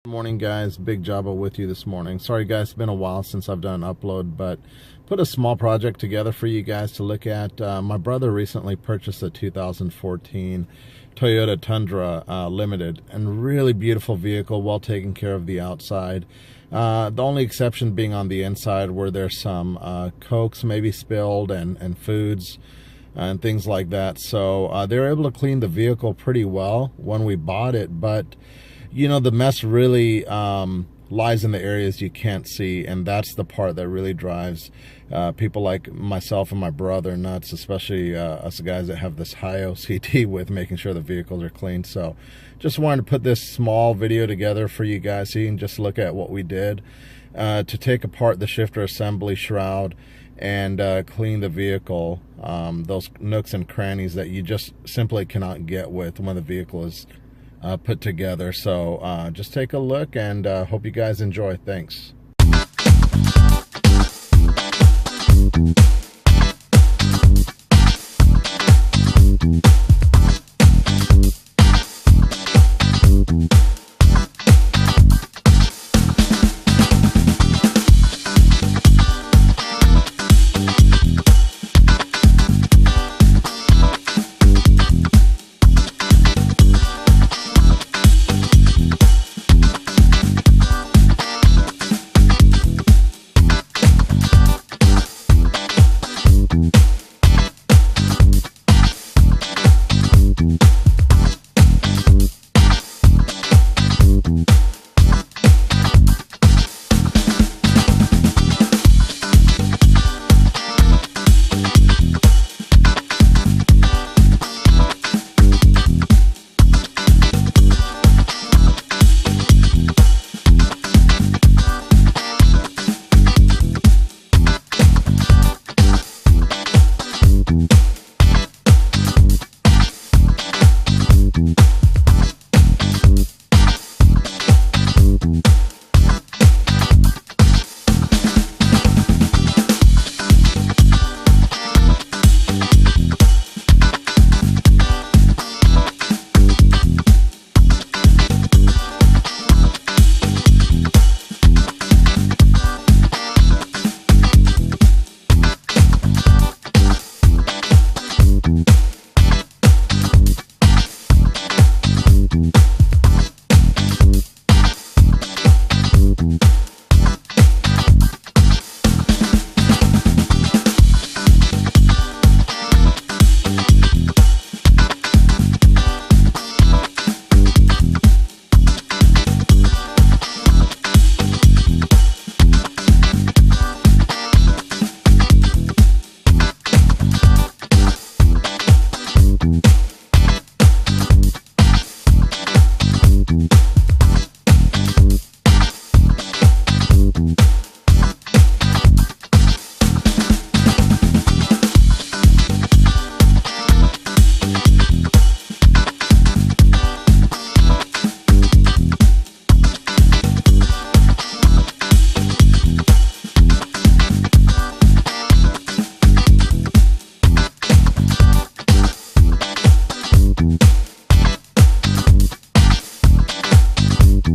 Morning guys, Big Jabba with you this morning. Sorry guys, it's been a while since I've done an upload, but put a small project together for you guys to look at. My brother recently purchased a 2014 Toyota Tundra Limited, and really beautiful vehicle, well taken care of the outside. The only exception being on the inside, where there's some cokes maybe spilled and foods and things like that. So they were able to clean the vehicle pretty well when we bought it, but you know, the mess really lies in the areas you can't see, and that's the part that really drives people like myself and my brother nuts, especially us guys that have this high OCD with making sure the vehicles are clean. So just wanted to put this small video together for you guys so you can just look at what we did to take apart the shifter assembly shroud and clean the vehicle, those nooks and crannies that you just simply cannot get with when the vehicle is put together. So just take a look, and hope you guys enjoy. Thanks.